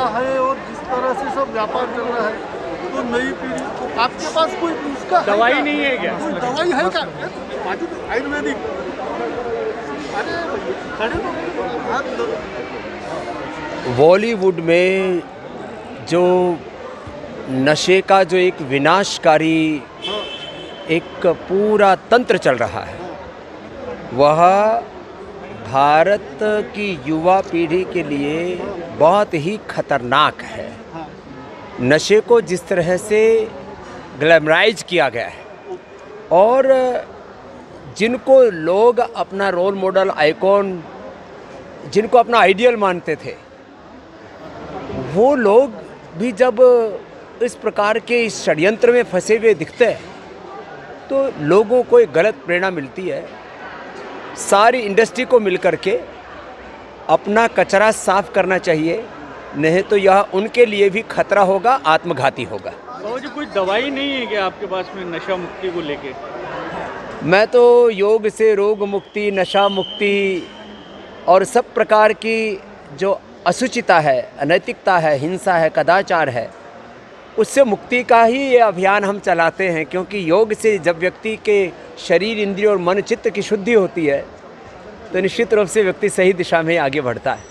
रहा है और जिस तरह से सब व्यापार चल रहा है, तो नई पीढ़ी, आपके पास कोई उसका दवाई नहीं है क्या? कोई दवाई है क्या? आयुर्वेदिक, अरे खड़े तो बॉलीवुड में जो नशे का जो एक विनाशकारी एक पूरा तंत्र चल रहा है, वह भारत की युवा पीढ़ी के लिए बहुत ही खतरनाक है। नशे को जिस तरह से ग्लैमराइज किया गया है और जिनको लोग अपना रोल मॉडल, आइकॉन, जिनको अपना आइडियल मानते थे, वो लोग भी जब इस प्रकार के इस षड्यंत्र में फंसे हुए दिखते हैं तो लोगों को एक गलत प्रेरणा मिलती है। सारी इंडस्ट्री को मिलकर के अपना कचरा साफ करना चाहिए, नहीं तो यह उनके लिए भी खतरा होगा, आत्मघाती होगा। बाबा जी, कोई दवाई नहीं है क्या आपके पास में नशा मुक्ति को लेके? मैं तो योग से रोग मुक्ति, नशा मुक्ति और सब प्रकार की जो अशुचिता है, अनैतिकता है, हिंसा है, कदाचार है, उससे मुक्ति का ही ये अभियान हम चलाते हैं। क्योंकि योग से जब व्यक्ति के शरीर, इंद्रिय और मन चित्त की शुद्धि होती है तो निश्चित रूप से व्यक्ति सही दिशा में आगे बढ़ता है।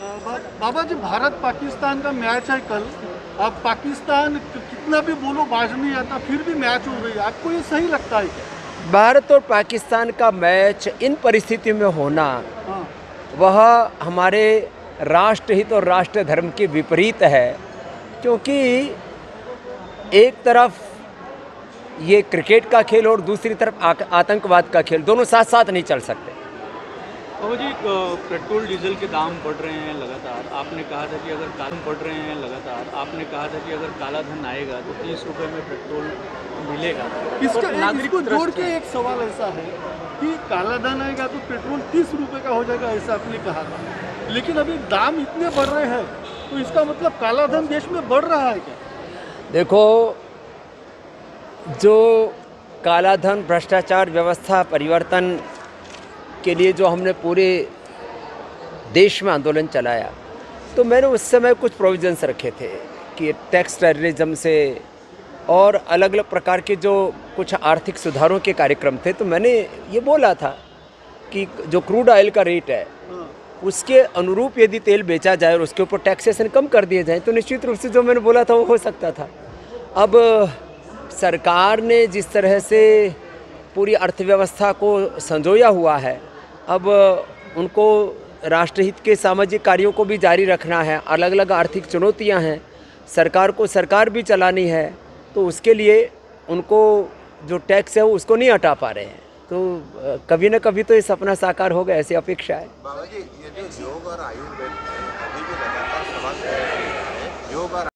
बाबा जी, भारत पाकिस्तान का मैच है कल। अब पाकिस्तान कितना भी बोलो बाज नहीं आता, फिर भी मैच हो रही है, आपको ये सही लगता है क्या? भारत और पाकिस्तान का मैच इन परिस्थितियों में होना, वह हमारे राष्ट्रहित और राष्ट्र धर्म के विपरीत है। क्योंकि एक तरफ ये क्रिकेट का खेल और दूसरी तरफ आतंकवाद का खेल, दोनों साथ साथ नहीं चल सकते। बाबा जी, पेट्रोल डीजल के दाम बढ़ रहे हैं लगातार। आपने कहा था कि अगर आपने कहा था कि अगर काला धन आएगा तो 30 रुपये में पेट्रोल मिलेगा। इसको जोड़ के एक सवाल ऐसा है कि काला धन आएगा तो पेट्रोल 30 रुपये का हो जाएगा, ऐसा आपने कहा था, लेकिन अभी दाम इतने बढ़ रहे हैं, तो इसका मतलब काला धन देश में बढ़ रहा है क्या? देखो, जो काला धन, भ्रष्टाचार, व्यवस्था परिवर्तन के लिए जो हमने पूरे देश में आंदोलन चलाया, तो मैंने उस समय कुछ प्रोविजंस रखे थे कि टैक्स टेररिज्म से और अलग अलग प्रकार के जो कुछ आर्थिक सुधारों के कार्यक्रम थे। तो मैंने ये बोला था कि जो क्रूड ऑयल का रेट है उसके अनुरूप यदि तेल बेचा जाए और उसके ऊपर टैक्सेशन कम कर दिए जाए तो निश्चित रूप से जो मैंने बोला था वो हो सकता था। अब सरकार ने जिस तरह से पूरी अर्थव्यवस्था को संजोया हुआ है, अब उनको राष्ट्रहित के सामाजिक कार्यों को भी जारी रखना है, अलग अलग आर्थिक चुनौतियां हैं, सरकार को सरकार भी चलानी है, तो उसके लिए उनको जो टैक्स है वो उसको नहीं हटा पा रहे हैं। तो कभी न कभी तो ये सपना साकार होगा, ऐसी अपेक्षा है। बाबा जी, ये जो योग और आयुर्वेद अभी भी लगातार समाज में योग और